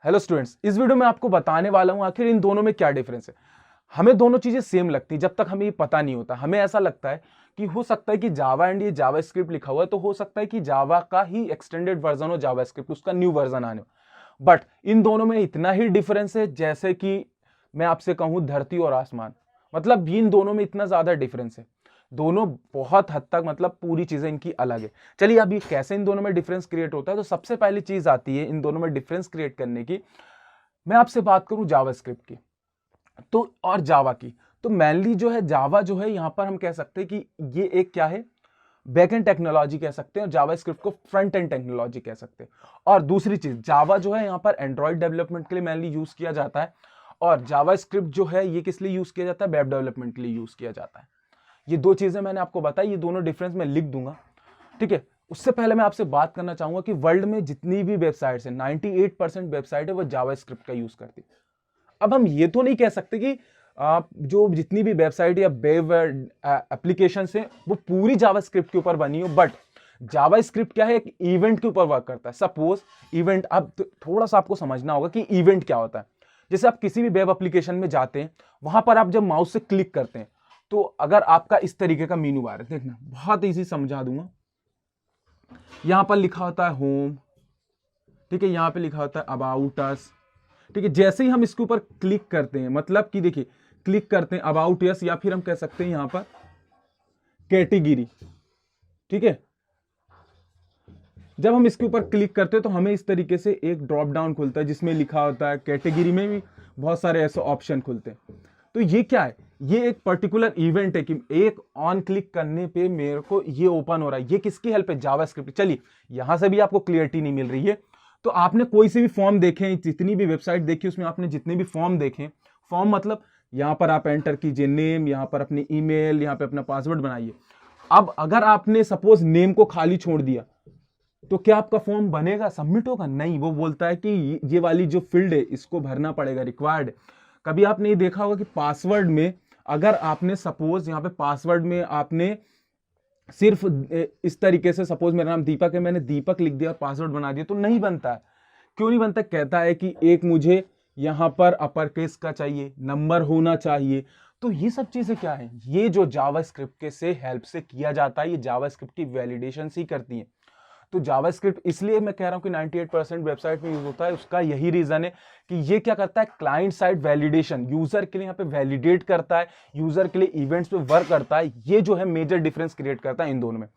Hello students, इस video में आपको बताने वाला हूं आखिर इन दोनों में क्या डिफरेंस है। हमें दोनों चीजें सेम लगती है जब तक हमें ये पता नहीं होता। हमें ऐसा लगता है कि हो सकता है कि जावा एंड ये जावा स्क्रिप्ट लिखा हुआ है, तो हो सकता है कि जावा का ही एक्सटेंडेड वर्जन हो जावा स्क्रिप्ट, उसका न्यू वर्जन आने हो। बट इन दोनों में इतना ही डिफरेंस है जैसे कि मैं आपसे कहूं धरती और आसमान। मतलब इन दोनों में इतना ज्यादा डिफरेंस है। दोनों बहुत हद तक मतलब पूरी चीजें इनकी अलग है। चलिए अब ये कैसे इन दोनों में डिफरेंस क्रिएट होता है, तो सबसे पहली चीज आती है इन दोनों में डिफरेंस क्रिएट करने की। मैं आपसे बात करूं जावास्क्रिप्ट की तो और जावा की, तो मेनली जो है जावा जो है यहां पर हम कह सकते हैं कि ये एक क्या है, बैक एंड टेक्नोलॉजी कह सकते हैं, और जावास्क्रिप्ट को फ्रंट एंड टेक्नोलॉजी कह सकते हैं। और दूसरी चीज, जावा जो है यहां पर एंड्रॉइड डेवलपमेंट के लिए मेनली यूज किया जाता है, और जावास्क्रिप्ट जो है ये किस लिए यूज किया जाता है, वेब डेवलपमेंट के लिए यूज किया जाता है। ये दो चीजें मैंने आपको बताई, ये दोनों डिफरेंस मैं लिख दूंगा, ठीक है। उससे पहले मैं आपसे बात करना चाहूंगा कि वर्ल्ड में जितनी भी वेबसाइट्स है 98% वेबसाइट है वो जावास्क्रिप्ट का यूज करती है। अब हम ये तो नहीं कह सकते कि जो जितनी भी वेबसाइट या वेब एप्लीकेशन है वो पूरी जावास्क्रिप्ट के ऊपर बनी हो, बट जावास्क्रिप्ट क्या है, एक इवेंट के ऊपर वर्क करता है। सपोज इवेंट, अब थोड़ा सा आपको समझना होगा कि इवेंट क्या होता है। जैसे आप किसी भी वेब एप्लीकेशन में जाते हैं, वहां पर आप जब माउस से क्लिक करते हैं तो अगर आपका इस तरीके का मेनू आ रहा है, देखना बहुत इजी समझा दूंगा। यहां पर लिखा होता है होम, ठीक है, यहां पे लिखा होता है अबाउट अस, ठीक है। जैसे ही हम इसके ऊपर क्लिक करते हैं, मतलब कि देखिए क्लिक करते हैं अबाउट अस, या फिर हम कह सकते हैं यहां पर कैटेगरी, ठीक है। जब हम इसके ऊपर क्लिक करते हैं तो हमें इस तरीके से एक ड्रॉप डाउन खुलता है जिसमें लिखा होता है कैटेगरी, में भी बहुत सारे ऐसे ऑप्शन खुलते हैं। तो ये क्या है, ये एक पर्टिकुलर इवेंट है कि एक ऑन क्लिक करने पे मेरे को ये ओपन हो रहा है। ये किसकी हेल्प है, जावास्क्रिप्ट। चलिए यहां से भी आपको क्लियरिटी नहीं मिल रही है, तो आपने कोई से भी फॉर्म देखे, जितनी भी वेबसाइट देखी उसमें आपने जितने भी फॉर्म देखे, फॉर्म मतलब यहां पर आप एंटर कीजिए नेम, यहां पर अपनी ईमेल, यहां पे अपना पासवर्ड बनाइए। अब अगर आपने सपोज नेम को खाली छोड़ दिया तो क्या आपका फॉर्म बनेगा, सबमिट होगा? नहीं, वो बोलता है कि ये वाली जो फील्ड है इसको भरना पड़ेगा, रिक्वायर्ड। कभी आपने ये देखा होगा कि पासवर्ड में अगर आपने सपोज यहाँ पे पासवर्ड में आपने सिर्फ इस तरीके से, सपोज मेरा नाम दीपक है, मैंने दीपक लिख दिया और पासवर्ड बना दिया, तो नहीं बनता है। क्यों नहीं बनता? कहता है कि एक मुझे यहां पर अपर केस का चाहिए, नंबर होना चाहिए। तो ये सब चीजें क्या है, ये जो जावास्क्रिप्ट के से हेल्प से किया जाता है, ये जावास्क्रिप्ट की वैलिडेशन ही करती है। तो जावास्क्रिप्ट इसलिए मैं कह रहा हूं कि 98% वेबसाइट में यूज होता है, उसका यही रीजन है कि ये क्या करता है, क्लाइंट साइड वैलिडेशन, यूजर के लिए यहाँ पे वैलिडेट करता है, यूजर के लिए इवेंट्स पे वर्क करता है। ये जो है मेजर डिफरेंस क्रिएट करता है इन दोनों में,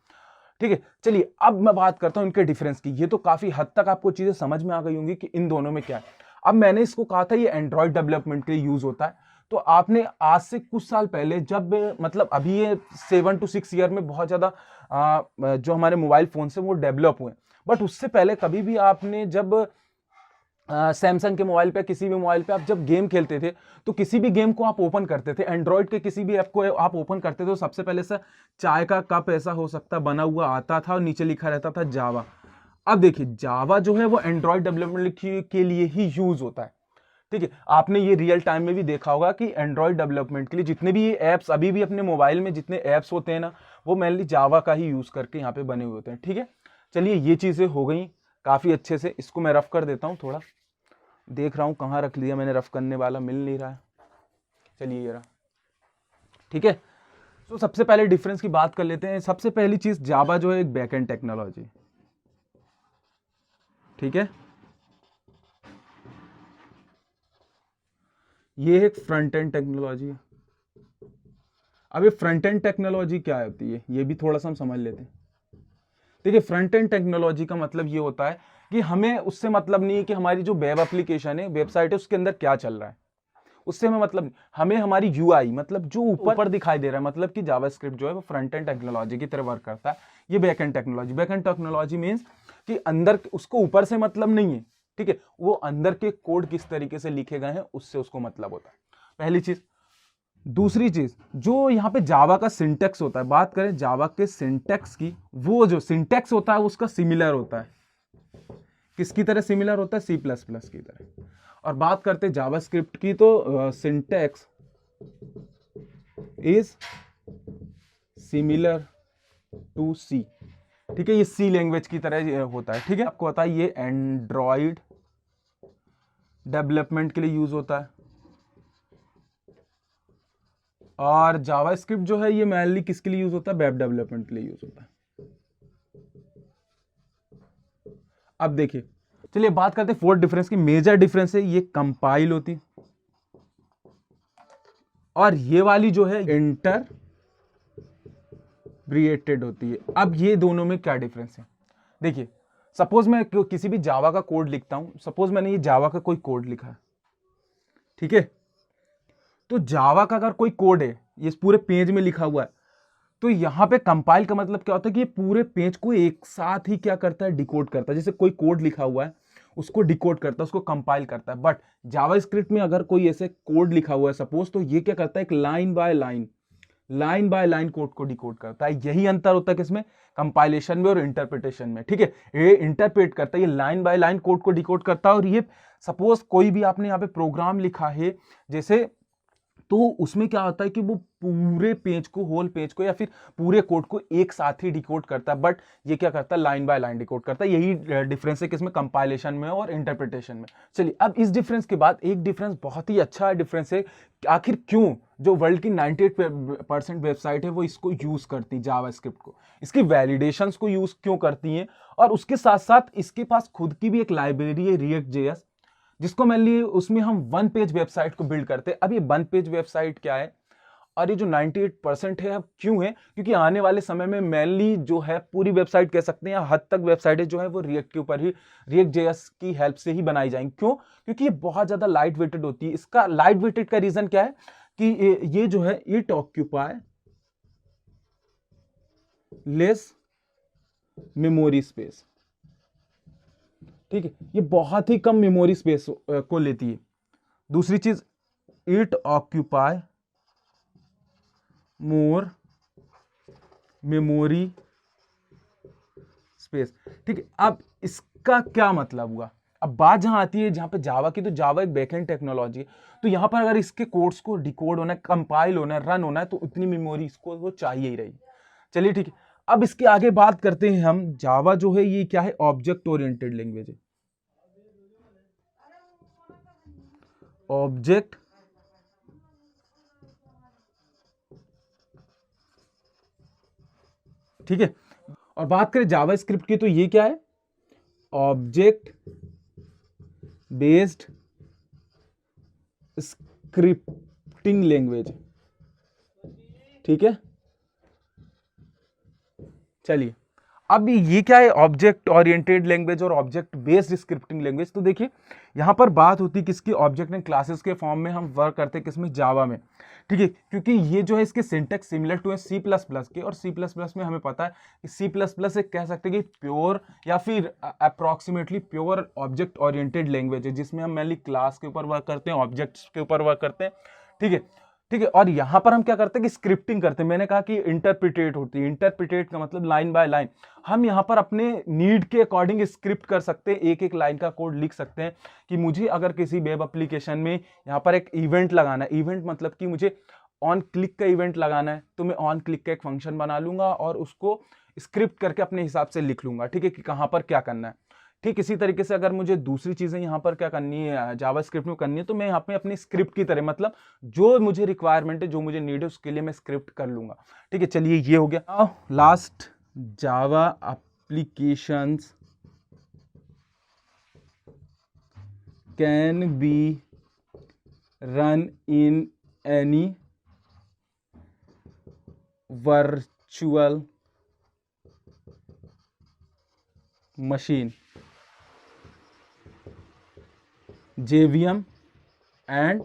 ठीक है। चलिए अब मैं बात करता हूं इनके डिफरेंस की। ये तो काफी हद तक आपको चीजें समझ में आ गई होंगी कि इन दोनों में क्या है। अब मैंने इसको कहा था ये एंड्रॉइड डेवलपमेंट के लिए यूज होता है, तो आपने आज से कुछ साल पहले जब, मतलब अभी ये 7 to 6 ईयर में बहुत ज्यादा जो हमारे मोबाइल फोन से वो डेवलप हुए, बट उससे पहले कभी भी आपने जब सैमसंग के मोबाइल पे, किसी भी मोबाइल पे आप जब गेम खेलते थे, तो किसी भी गेम को आप ओपन करते थे, एंड्रॉइड के किसी भी ऐप को आप ओपन करते थे, तो सबसे पहले से चाय का कप ऐसा हो सकता बना हुआ आता था और नीचे लिखा रहता था जावा। अब देखिए जावा जो है वो एंड्रॉइड डेवलपमेंट के लिए ही यूज होता है, ठीक है। आपने ये रियल टाइम में भी देखा होगा कि एंड्रॉइड डेवलपमेंट के लिए जितने भी एप्स अभी भी अपने मोबाइल में जितने एप्स होते हैं ना, वो मेनली जावा का ही यूज करके यहाँ पे बने हुए होते हैं, ठीक है। चलिए ये चीजें हो गई काफी अच्छे से। इसको मैं रफ कर देता हूँ थोड़ा, देख रहा हूं कहां रख लिया मैंने, रफ करने वाला मिल नहीं रहा है। चलिए ये रहा, ठीक है। तो सबसे पहले डिफरेंस की बात कर लेते हैं। सबसे पहली चीज, जावा जो है एक बैकएंड टेक्नोलॉजी, ठीक है। ये एक फ्रंट एंड टेक्नोलॉजी है। अब ये फ्रंट एंड टेक्नोलॉजी क्या होती है, ये भी थोड़ा सा हम समझ लेते हैं। देखिए फ्रंट एंड टेक्नोलॉजी का मतलब ये होता है कि हमें उससे मतलब नहीं है कि हमारी जो वेब एप्लीकेशन है, वेबसाइट है, उसके अंदर क्या चल रहा है, उससे हमें मतलब नहीं। हमें हमारी यूआई, मतलब जो ऊपर दिखाई दे रहा है, मतलब कि जावास्क्रिप्ट जो है वो फ्रंट एंड टेक्नोलॉजी की तरह वर्क करता है। ये back and technology, back and technology means कि अंदर उसको ऊपर से मतलब नहीं है, ठीक है। वो अंदर के कोड किस तरीके से लिखे गए हैं उससे उसको मतलब होता है, पहली चीज। दूसरी चीज, जो यहाँ पे जावा का सिंटेक्स होता है, बात करें जावा के सिंटेक्स की, वो जो सिंटेक्स होता है उसका सिमिलर होता है, किसकी तरह सिमिलर होता है, सी प्लस प्लस की तरह। और बात करते जावास्क्रिप्ट की, तो सिंटेक्स इज सिमिलर टू सी, ठीक है। ये सी लैंग्वेज की तरह होता है, ठीक है। आपको पता है ये एंड्रॉइड डेवलपमेंट के लिए यूज होता है, और जावास्क्रिप्ट जो है ये मेनली किसके लिए यूज होता है, वेब डेवलपमेंट के लिए यूज होता है। अब देखिए, चलिए बात करते हैं फोर्थ डिफरेंस की। मेजर डिफरेंस है ये कंपाइल होती है, और ये वाली जो है इंटरप्रिएटेड होती है। अब ये दोनों में क्या डिफरेंस है, देखिए सपोज मैं किसी भी जावा का कोड लिखता हूं, सपोज मैंने ये जावा का कोई कोड लिखा है, ठीक है, तो जावा का अगर कोई कोड है, ये पूरे पेज में लिखा हुआ है, तो यहां पे कंपाइल का मतलब क्या होता है कि ये पूरे पेज को एक साथ ही क्या करता है, डिकोड करता है। जैसे कोई कोड लिखा हुआ है उसको डिकोड करता है, उसको कंपाइल करता है। बट जावास्क्रिप्ट में अगर कोई ऐसे कोड लिखा हुआ है सपोज, तो ये क्या करता है, एक लाइन बाय लाइन कोड को डिकोड करता है। यही अंतर होता है किसमें, कंपाइलेशन में और इंटरप्रिटेशन में, ठीक है। ये इंटरप्रेट करता है, ये लाइन बाय लाइन कोड को डिकोड करता है। और ये सपोज कोई भी आपने यहाँ पे प्रोग्राम लिखा है जैसे, तो उसमें क्या होता है कि वो पूरे पेज को, होल पेज को या फिर पूरे कोड को एक साथ ही डिकोड करता है। बट ये क्या करता है, लाइन बाय लाइन डिकोड करता है। यही डिफरेंस है किसमें, कंपाइलेशन में और इंटरप्रिटेशन में। चलिए अब इस डिफरेंस के बाद एक डिफरेंस, बहुत ही अच्छा डिफरेंस है, आखिर क्यों जो वर्ल्ड की 98% वेबसाइट है वो इसको यूज करती है, जावास्क्रिप्ट को, इसकी वैलिडेशंस को यूज क्यों करती हैं। और उसके साथ साथ इसके पास खुद की भी एक लाइब्रेरी है React.js, जिसको मेनली उसमें हम वन पेज वेबसाइट को बिल्ड करते हैं। अब ये वन पेज वेबसाइट क्या है, और ये जो 98% है अब क्यों है, क्योंकि आने वाले समय में मेनली जो है पूरी वेबसाइट कह सकते हैं, हद तक वेबसाइटें जो है वो रिएक्ट के ऊपर ही, React.js की हेल्प से ही बनाई जाएंगी। क्यों, क्योंकि ये बहुत ज्यादा लाइट वेटेड होती है। इसका लाइट वेटेड का रीजन क्या है कि ये जो है it occupy less memory space, ठीक है, ये बहुत ही कम मेमोरी स्पेस को लेती है। दूसरी चीज, it occupy more memory space, ठीक है। अब इसका क्या मतलब हुआ, अब बात जहां आती है जहां पे जावा की, तो जावा एक बैकएंड टेक्नोलॉजी है, तो यहां पर अगर इसके कोड्स को डिकोड होना है, कंपाइल होना है, रन होना है, तो उतनी मेमोरी इसको वो चाहिए ही रही। चलिए ठीक है, अब इसके आगे बात करते हैं हम। जावा जो है ये क्या है, ऑब्जेक्ट ओरिएंटेड लैंग्वेज है, ऑब्जेक्ट ठीक है। और बात करें जावास्क्रिप्ट की, तो ये क्या है, ऑब्जेक्ट बेस्ड स्क्रिप्टिंग लैंग्वेज, ठीक है। चलिए अब ये क्या है, ऑब्जेक्ट ओरिएंटेड लैंग्वेज और ऑब्जेक्ट बेस्ड स्क्रिप्टिंग लैंग्वेज। तो देखिए यहां पर बात होती है किसकी, ऑब्जेक्ट एंड क्लासेस के फॉर्म में हम वर्क करते हैं किसमें, जावा में, ठीक है। क्योंकि ये जो है इसके सिंटेक्स सिमिलर टू है सी प्लस प्लस के, और सी प्लस प्लस में हमें पता है कि सी प्लस प्लस एक कह सकते हैं कि प्योर या फिर approximately pure object oriented language है, जिसमें हम मेनली क्लास के ऊपर वर्क करते हैं, ऑब्जेक्ट्स के ऊपर वर्क करते हैं, ठीक है, ठीक है। और यहां पर हम क्या करते हैं कि स्क्रिप्टिंग करते हैं। मैंने कहा कि इंटरप्रिटेट होती है, इंटरप्रिटेट का मतलब लाइन बाय लाइन, हम यहां पर अपने नीड के अकॉर्डिंग स्क्रिप्ट कर सकते हैं, एक एक लाइन का कोड लिख सकते हैं कि मुझे अगर किसी वेब एप्लीकेशन में यहां पर एक इवेंट लगाना है, इवेंट मतलब कि मुझे ऑन क्लिक का इवेंट लगाना है, तो मैं ऑन क्लिक का एक फंक्शन बना लूंगा और उसको स्क्रिप्ट करके अपने हिसाब से लिख लूंगा, ठीक है, कि कहां पर क्या करना है। ठीक इसी तरीके से अगर मुझे दूसरी चीजें यहाँ पर क्या करनी है, जावास्क्रिप्ट में करनी है, तो मैं यहाँ पे अपनी स्क्रिप्ट की तरह, मतलब जो मुझे रिक्वायरमेंट है, जो मुझे नीड है, उसके लिए मैं स्क्रिप्ट कर लूंगा, ठीक है। चलिए ये हो गया। Last, Java applications can be run in any virtual machine, JVM and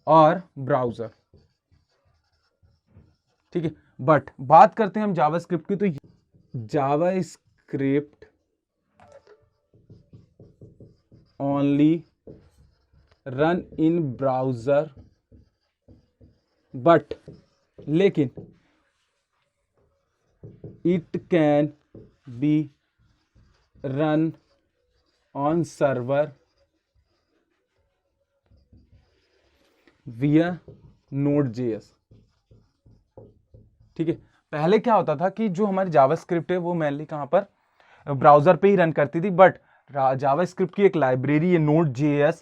और ब्राउजर, ठीक है। बट बात करते हैं हम जावास्क्रिप्ट की, तो JavaScript only run in browser, but लेकिन it can be run on server via Node.js, ठीक है। पहले क्या होता था कि जो हमारी जावास्क्रिप्ट है वो मेनली कहां पर ब्राउजर पे ही रन करती थी, बट जावास्क्रिप्ट की एक लाइब्रेरी है Node.js,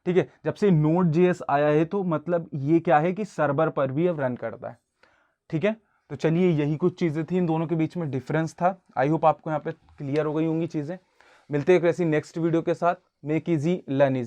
ठीक है। जब से Node.js आया है तो मतलब ये क्या है कि सर्वर पर भी अब रन करता है। ठीक है, तो चलिए यही कुछ चीजें थी, इन दोनों के बीच में डिफरेंस था। आई होप आपको यहाँ पे क्लियर हो गई होंगी चीजें। मिलते हैं एक ऐसी नेक्स्ट वीडियो के साथ। Make easy learn easy.